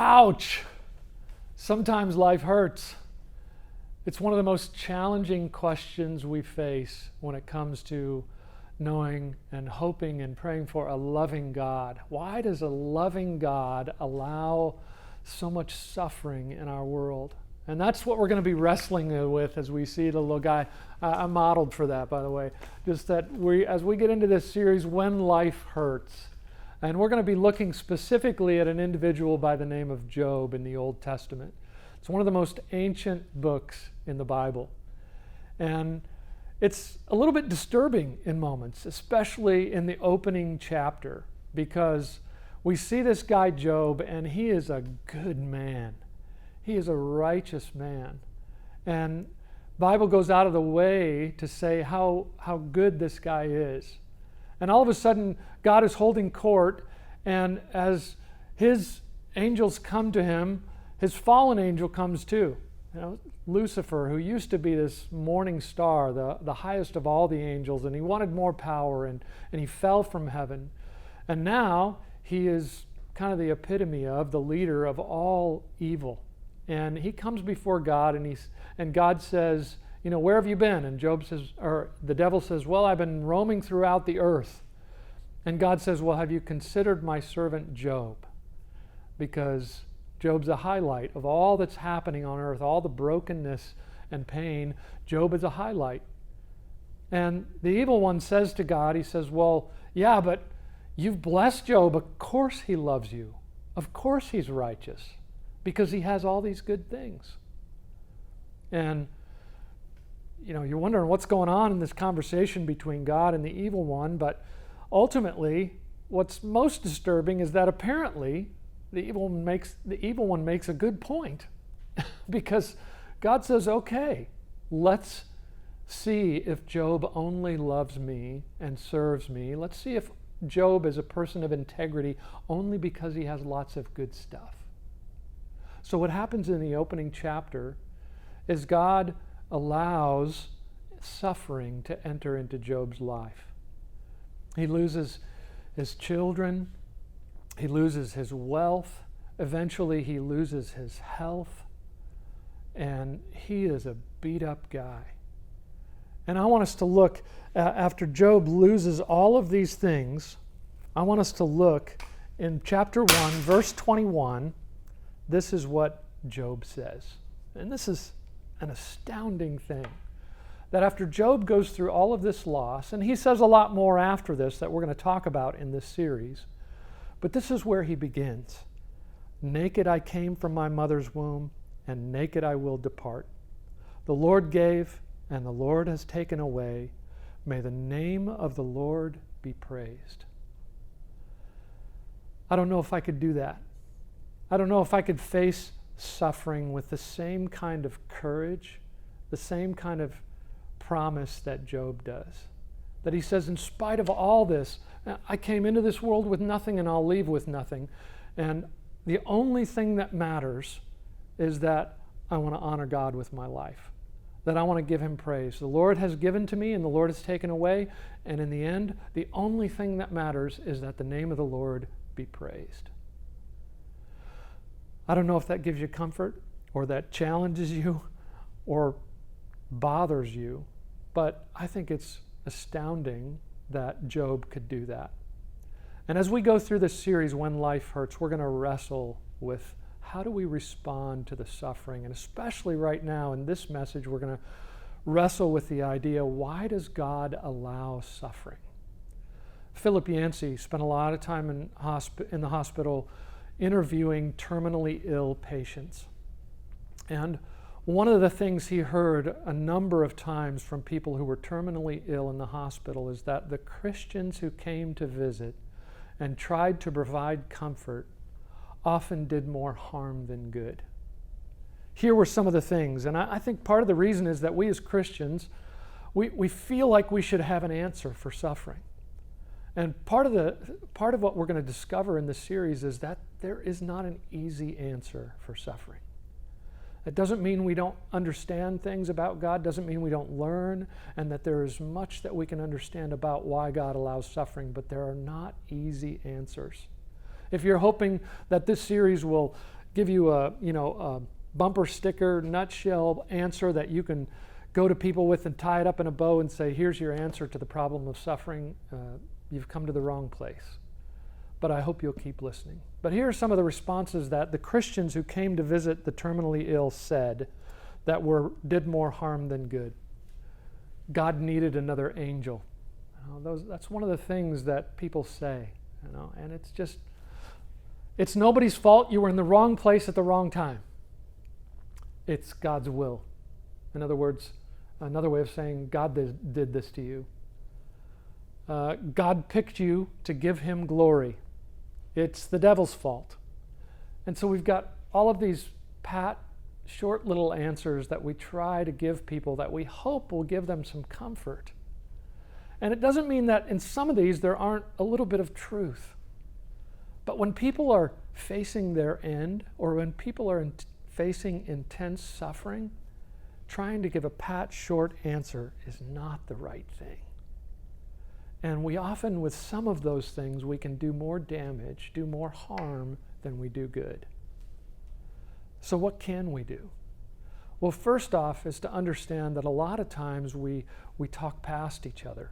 Ouch! Sometimes life hurts. It's one of the most challenging questions we face when it comes to knowing and hoping and praying for a loving God. Why does a loving God allow so much suffering in our world? And that's what we're going to be wrestling with as we see the little guy. I modeled for that, by the way. Just that as we get into this series, When Life Hurts, and we're going to be looking specifically at an individual by the name of Job in the Old Testament. It's one of the most ancient books in the Bible. And it's a little bit disturbing in moments, especially in the opening chapter, because we see this guy Job, and he is a good man. He is a righteous man. And the Bible goes out of the way to say how good this guy is. And all of a sudden, God is holding court, and as his angels come to him, his fallen angel comes too. Lucifer, who used to be this morning star, the highest of all the angels, and he wanted more power, and he fell from heaven. And now he is kind of the epitome of the leader of all evil. And he comes before God, and God says, where have you been? And Job says, or the devil says, well, I've been roaming throughout the earth. And God says, well, have you considered my servant Job? Because Job's a highlight of all that's happening on earth, all the brokenness and pain. Job is a highlight. And the evil one says to God, he says, well, yeah, but you've blessed Job. Of course he loves you. Of course he's righteous, because he has all these good things. And you're wondering what's going on in this conversation between God and the evil one, but ultimately, what's most disturbing is that apparently the evil one makes a good point, because God says, okay, let's see if Job only loves me and serves me. Let's see if Job is a person of integrity only because he has lots of good stuff. So what happens in the opening chapter is God allows suffering to enter into Job's life. He loses his children. He loses his wealth. Eventually, he loses his health. And he is a beat-up guy. And I want us to look, after Job loses all of these things, I want us to look in chapter 1, verse 21. This is what Job says. And this is an astounding thing. That after Job goes through all of this loss, and he says a lot more after this that we're going to talk about in this series, but this is where he begins. Naked I came from my mother's womb, and naked I will depart. The Lord gave, and the Lord has taken away. May the name of the Lord be praised. I don't know if I could do that. I don't know if I could face suffering with the same kind of courage, the same kind of promise that Job does. That he says, in spite of all this, I came into this world with nothing and I'll leave with nothing. And the only thing that matters is that I want to honor God with my life. That I want to give him praise. The Lord has given to me and the Lord has taken away. And in the end, the only thing that matters is that the name of the Lord be praised. I don't know if that gives you comfort or that challenges you or bothers you, but I think it's astounding that Job could do that. And as we go through this series, When Life Hurts, we're going to wrestle with how do we respond to the suffering? And especially right now in this message, we're going to wrestle with the idea, why does God allow suffering? Philip Yancey spent a lot of time in the hospital interviewing terminally ill patients. And one of the things he heard a number of times from people who were terminally ill in the hospital is that the Christians who came to visit and tried to provide comfort often did more harm than good. Here were some of the things, and I think part of the reason is that we as Christians, we feel like we should have an answer for suffering. And part of what we're going to discover in this series is that there is not an easy answer for suffering. It doesn't mean we don't understand things about God, doesn't mean we don't learn, and that there is much that we can understand about why God allows suffering, but there are not easy answers. If you're hoping that this series will give you a bumper sticker, nutshell answer that you can go to people with and tie it up in a bow and say, here's your answer to the problem of suffering. You've come to the wrong place. But I hope you'll keep listening. But here are some of the responses that the Christians who came to visit the terminally ill said that did more harm than good. God needed another angel. That's one of the things that people say, and it's nobody's fault. You were in the wrong place at the wrong time. It's God's will. In other words, another way of saying God did this to you. God picked you to give him glory. It's the devil's fault. And so we've got all of these pat, short little answers that we try to give people that we hope will give them some comfort. And it doesn't mean that in some of these there aren't a little bit of truth. But when people are facing their end, or when people are facing intense suffering, trying to give a pat, short answer is not the right thing. And we often, with some of those things, we can do more damage, do more harm than we do good. So what can we do? Well, first off is to understand that a lot of times we talk past each other.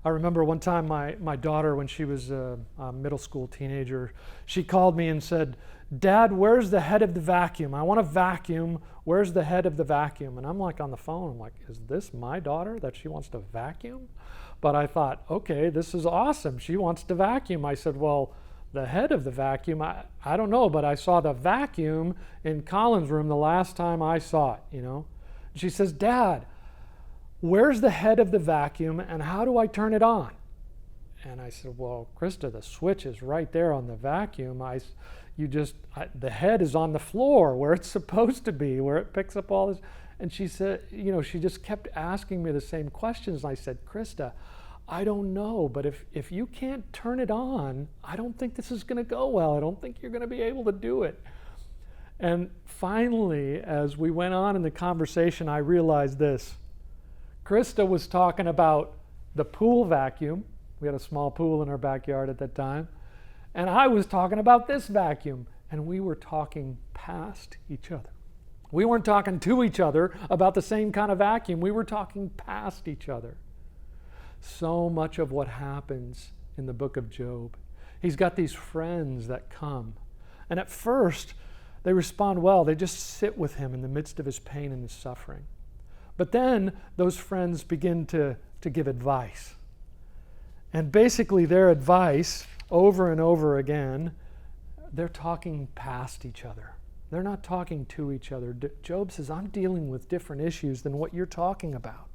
I remember one time my daughter, when she was a middle school teenager, she called me and said, Dad, where's the head of the vacuum? I want a vacuum. Where's the head of the vacuum? And I'm like on the phone, I'm like, is this my daughter that she wants to vacuum? But I thought, okay, this is awesome. She wants to vacuum. I said, well, the head of the vacuum, I don't know, but I saw the vacuum in Colin's room the last time I saw it, She says, Dad, where's the head of the vacuum and how do I turn it on? And I said, well, Krista, the switch is right there on the vacuum. The head is on the floor where it's supposed to be, where it picks up all this. And she said, she just kept asking me the same questions. I said, Krista, I don't know, but if you can't turn it on, I don't think this is going to go well. I don't think you're going to be able to do it. And finally, as we went on in the conversation, I realized this. Krista was talking about the pool vacuum. We had a small pool in our backyard at that time. And I was talking about this vacuum. And we were talking past each other. We weren't talking to each other about the same kind of vacuum. We were talking past each other. So much of what happens in the book of Job. He's got these friends that come. And at first, they respond well. They just sit with him in the midst of his pain and his suffering. But then those friends begin to give advice. And basically their advice, over and over again, they're talking past each other. They're not talking to each other. Job says, I'm dealing with different issues than what you're talking about.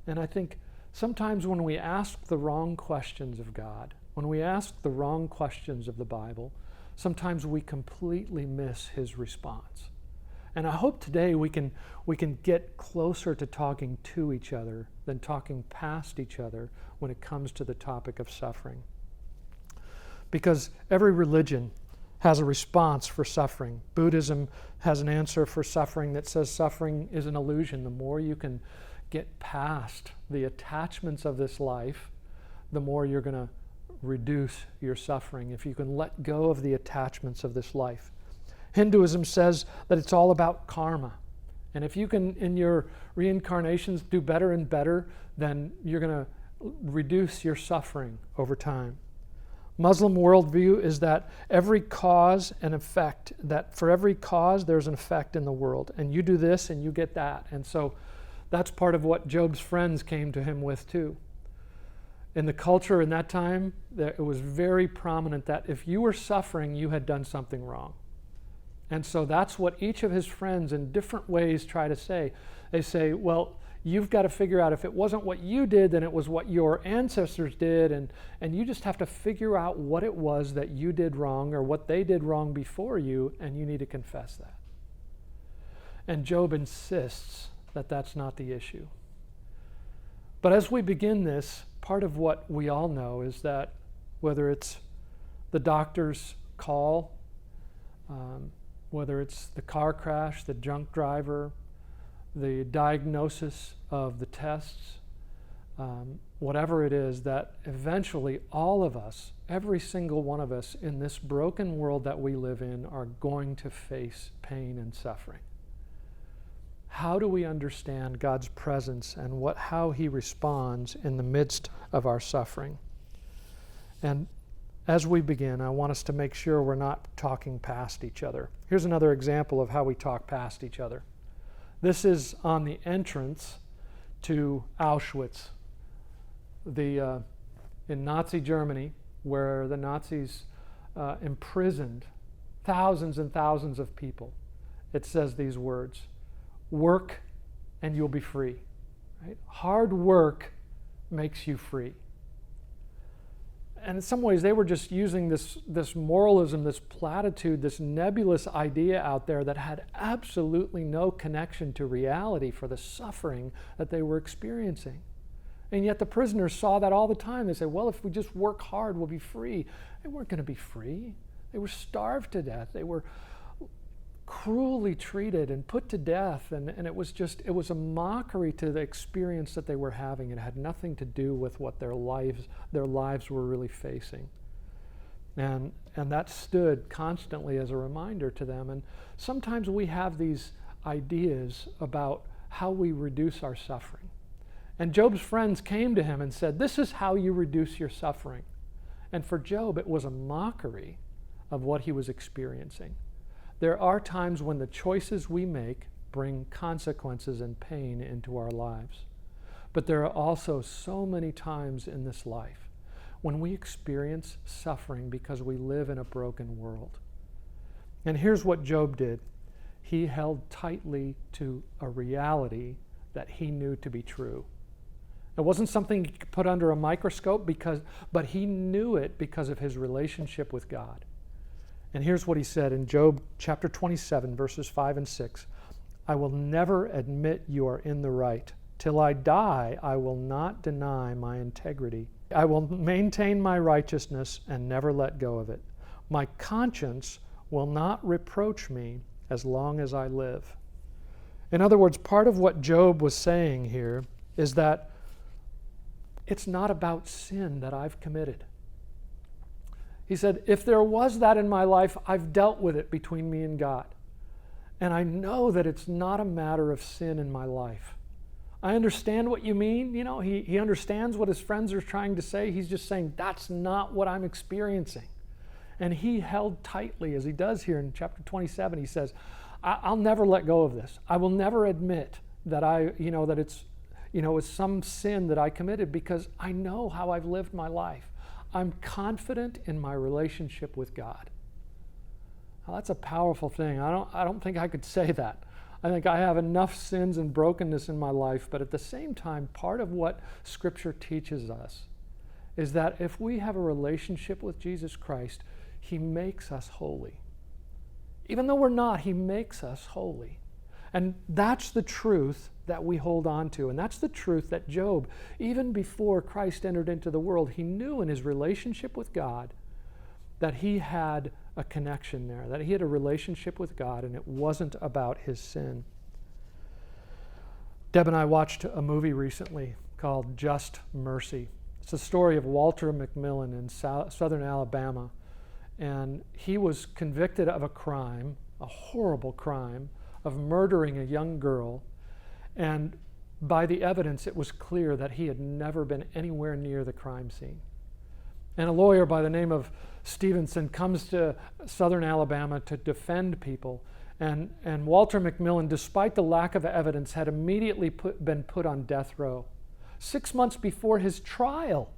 And I think sometimes when we ask the wrong questions of God, when we ask the wrong questions of the Bible, sometimes we completely miss his response. And I hope today we can get closer to talking to each other than talking past each other when it comes to the topic of suffering. Because every religion has a response for suffering. Buddhism has an answer for suffering that says suffering is an illusion. The more you can get past the attachments of this life, the more you're going to reduce your suffering, if you can let go of the attachments of this life. Hinduism says that it's all about karma. And if you can, in your reincarnations, do better and better, then you're going to reduce your suffering over time. Muslim worldview is that every cause and effect, that for every cause there's an effect in the world. And you do this and you get that. And so that's part of what Job's friends came to him with too. In the culture in that time, it was very prominent that if you were suffering, you had done something wrong. And so that's what each of his friends in different ways try to say. They say, well, you've got to figure out if it wasn't what you did, then it was what your ancestors did, and you just have to figure out what it was that you did wrong or what they did wrong before you, and you need to confess that. And Job insists that that's not the issue. But as we begin this, part of what we all know is that whether it's the doctor's call, whether it's the car crash, the drunk driver, the diagnosis of the tests, whatever it is, that eventually all of us, every single one of us in this broken world that we live in, are going to face pain and suffering. How do we understand God's presence and how He responds in the midst of our suffering? And as we begin, I want us to make sure we're not talking past each other. Here's another example of how we talk past each other. This is on the entrance to Auschwitz, in Nazi Germany, where the Nazis imprisoned thousands and thousands of people. It says these words: work and you'll be free. Right? Hard work makes you free. And in some ways, they were just using this moralism, this platitude, this nebulous idea out there that had absolutely no connection to reality for the suffering that they were experiencing. And yet the prisoners saw that all the time. They said, well, if we just work hard, we'll be free. They weren't going to be free. They were starved to death. They were cruelly treated and put to death. And it was a mockery to the experience that they were having. It had nothing to do with what their lives were really facing. And that stood constantly as a reminder to them. And sometimes we have these ideas about how we reduce our suffering. And Job's friends came to him and said, this is how you reduce your suffering. And for Job, it was a mockery of what he was experiencing. There are times when the choices we make bring consequences and pain into our lives. But there are also so many times in this life when we experience suffering because we live in a broken world. And here's what Job did. He held tightly to a reality that he knew to be true. It wasn't something he could put under a microscope, but he knew it because of his relationship with God. And here's what he said in Job chapter 27, verses 5 and 6. I will never admit you are in the right. Till I die, I will not deny my integrity. I will maintain my righteousness and never let go of it. My conscience will not reproach me as long as I live. In other words, part of what Job was saying here is that it's not about sin that I've committed. He said, if there was that in my life, I've dealt with it between me and God. And I know that it's not a matter of sin in my life. I understand what you mean. You know, he understands what his friends are trying to say. He's just saying, that's not what I'm experiencing. And he held tightly, as he does here in chapter 27. He says, I'll never let go of this. I will never admit that it's some sin that I committed, because I know how I've lived my life. I'm confident in my relationship with God. Now, that's a powerful thing. I don't think I could say that. I think I have enough sins and brokenness in my life, but at the same time, part of what Scripture teaches us is that if we have a relationship with Jesus Christ, He makes us holy. Even though we're not, He makes us holy. And that's the truth that we hold on to. And that's the truth that Job, even before Christ entered into the world, he knew in his relationship with God that he had a connection there, that he had a relationship with God, and it wasn't about his sin. Deb and I watched a movie recently called Just Mercy. It's the story of Walter McMillan in southern Alabama. And he was convicted of a crime, a horrible crime, of murdering a young girl. And by the evidence, it was clear that he had never been anywhere near the crime scene. And a lawyer by the name of Stevenson comes to southern Alabama to defend people. And Walter McMillan, despite the lack of evidence, had immediately been put on death row. 6 months before his trial,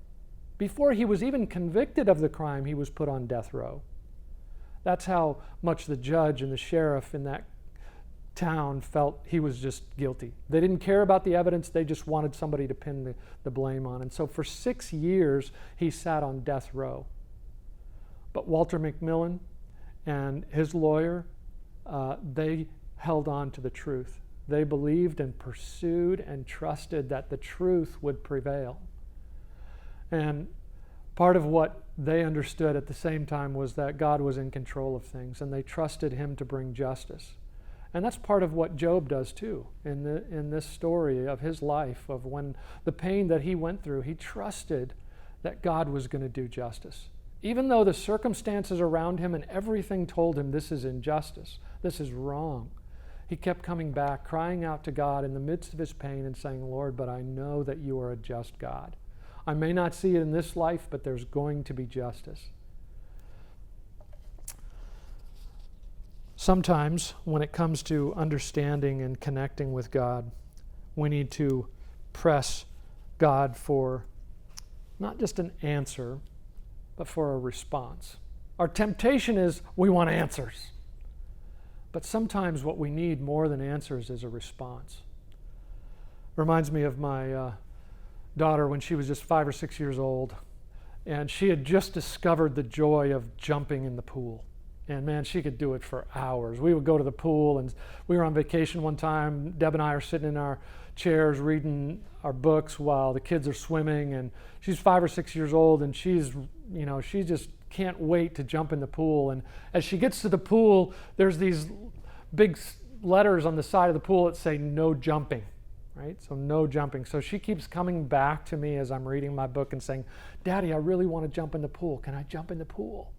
before he was even convicted of the crime, he was put on death row. That's how much the judge and the sheriff in that town felt he was just guilty. They didn't care about the evidence, they just wanted somebody to pin the blame on. And so for 6 years, he sat on death row. But Walter McMillan and his lawyer, they held on to the truth. They believed and pursued and trusted that the truth would prevail. And part of what they understood at the same time was that God was in control of things, and they trusted Him to bring justice. And that's part of what Job does too in this story of his life, of when the pain that he went through, he trusted that God was going to do justice. Even though the circumstances around him and everything told him this is injustice, this is wrong, he kept coming back, crying out to God in the midst of his pain and saying, Lord, but I know that you are a just God. I may not see it in this life, but there's going to be justice. Sometimes when it comes to understanding and connecting with God, we need to press God for not just an answer, but for a response. Our temptation is we want answers. But sometimes what we need more than answers is a response. Reminds me of my daughter when she was just 5 or 6 years old, and she had just discovered the joy of jumping in the pool. And man, she could do it for hours. We would go to the pool, and we were on vacation one time. Deb and I are sitting in our chairs reading our books while the kids are swimming, and she's 5 or 6 years old, and she just can't wait to jump in the pool. And as she gets to the pool, there's these big letters on the side of the pool that say no jumping, right? So no jumping. So she keeps coming back to me as I'm reading my book and saying, Daddy, I really want to jump in the pool. Can I jump in the pool?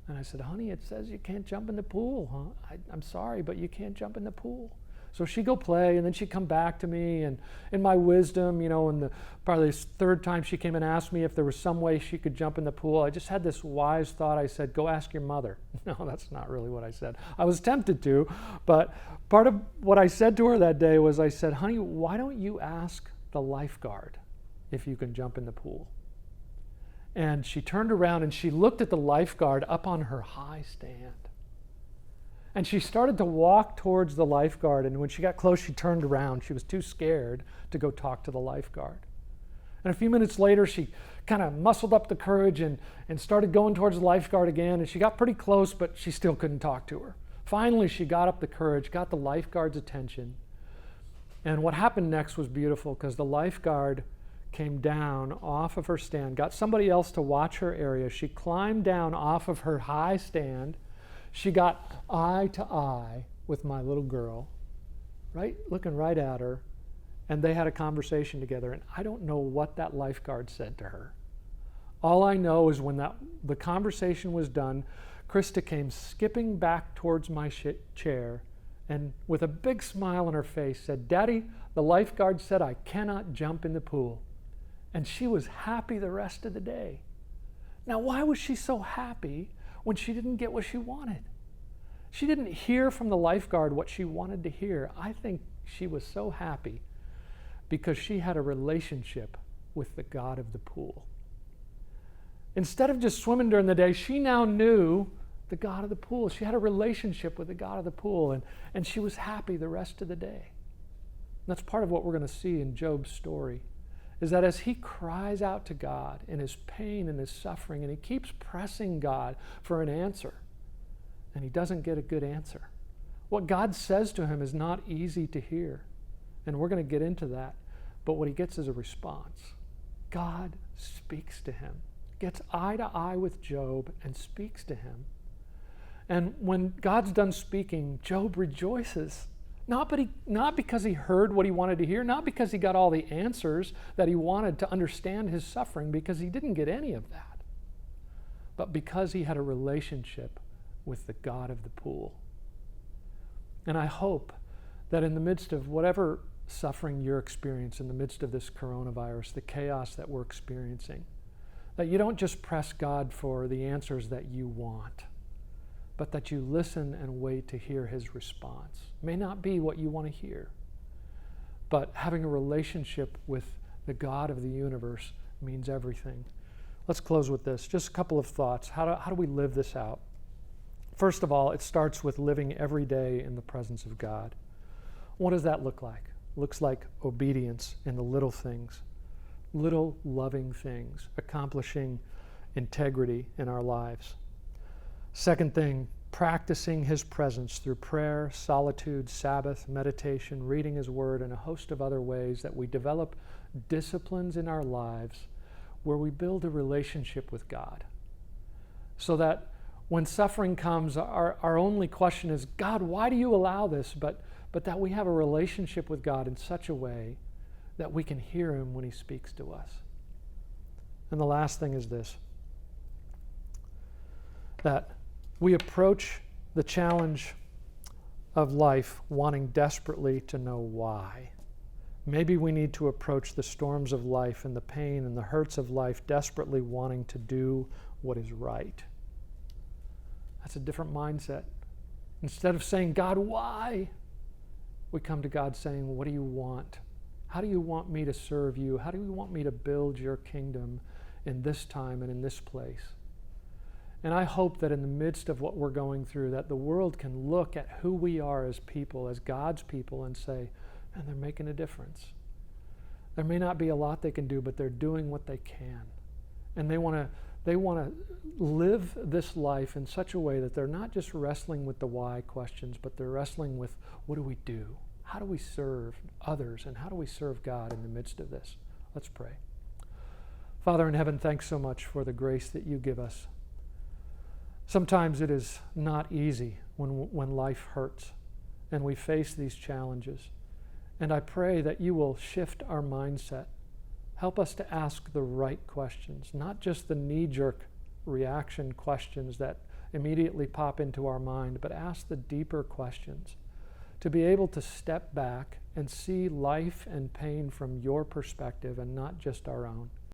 And I said, honey, it says you can't jump in the pool, huh? I'm sorry, but you can't jump in the pool. So she'd go play, and then she'd come back to me, and in my wisdom, and probably the third time she came and asked me if there was some way she could jump in the pool, I just had this wise thought. I said, go ask your mother. No, that's not really what I said. I was tempted to, but part of what I said to her that day was I said, honey, why don't you ask the lifeguard if you can jump in the pool? And she turned around and she looked at the lifeguard up on her high stand. And she started to walk towards the lifeguard, and when she got close, she turned around. She was too scared to go talk to the lifeguard. And a few minutes later, she kind of muscled up the courage and started going towards the lifeguard again, and she got pretty close, but she still couldn't talk to her. Finally, she got up the courage, got the lifeguard's attention. And what happened next was beautiful, because the lifeguard came down off of her stand, got somebody else to watch her area. She climbed down off of her high stand. She got eye to eye with my little girl, right, looking right at her, and they had a conversation together. And I don't know what that lifeguard said to her. All I know is when the conversation was done, Krista came skipping back towards my chair, and with a big smile on her face said, Daddy, the lifeguard said I cannot jump in the pool. And she was happy the rest of the day. Now, why was she so happy when she didn't get what she wanted? She didn't hear from the lifeguard what she wanted to hear. I think she was so happy because she had a relationship with the God of the pool. Instead of just swimming during the day, she now knew the God of the pool. She had a relationship with the God of the pool, and she was happy the rest of the day. And that's part of what we're going to see in Job's story, is that as he cries out to God in his pain and his suffering, and he keeps pressing God for an answer, and he doesn't get a good answer. What God says to him is not easy to hear, and we're going to get into that, but what he gets is a response. God speaks to him, gets eye to eye with Job and speaks to him. And when God's done speaking, Job rejoices. Not because he heard what he wanted to hear, not because he got all the answers that he wanted to understand his suffering, because he didn't get any of that, but because he had a relationship with the God of the pool. And I hope that in the midst of whatever suffering you're experiencing, in the midst of this coronavirus, the chaos that we're experiencing, that you don't just press God for the answers that you want, but that you listen and wait to hear his response. It may not be what you want to hear, but having a relationship with the God of the universe means everything. Let's close with this. Just a couple of thoughts. How do we live this out? First of all, it starts with living every day in the presence of God. What does that look like? It looks like obedience in the little things, little loving things, accomplishing integrity in our lives. Second thing, practicing his presence through prayer, solitude, Sabbath, meditation, reading his word, and a host of other ways that we develop disciplines in our lives where we build a relationship with God, so that when suffering comes, our only question is, God, why do you allow this? But that we have a relationship with God in such a way that we can hear him when he speaks to us. And the last thing is this, that we approach the challenge of life wanting desperately to know why. Maybe we need to approach the storms of life and the pain and the hurts of life desperately wanting to do what is right. That's a different mindset. Instead of saying, God, why? We come to God saying, what do you want? How do you want me to serve you? How do you want me to build your kingdom in this time and in this place? And I hope that in the midst of what we're going through, that the world can look at who we are as people, as God's people, and say, man, they're making a difference. There may not be a lot they can do, but they're doing what they can. And they want to live this life in such a way that they're not just wrestling with the why questions, but they're wrestling with, what do we do? How do we serve others? And how do we serve God in the midst of this? Let's pray. Father in heaven, thanks so much for the grace that you give us. Sometimes it is not easy when life hurts and we face these challenges. And I pray that you will shift our mindset. Help us to ask the right questions, not just the knee-jerk reaction questions that immediately pop into our mind, but ask the deeper questions. To be able to step back and see life and pain from your perspective and not just our own.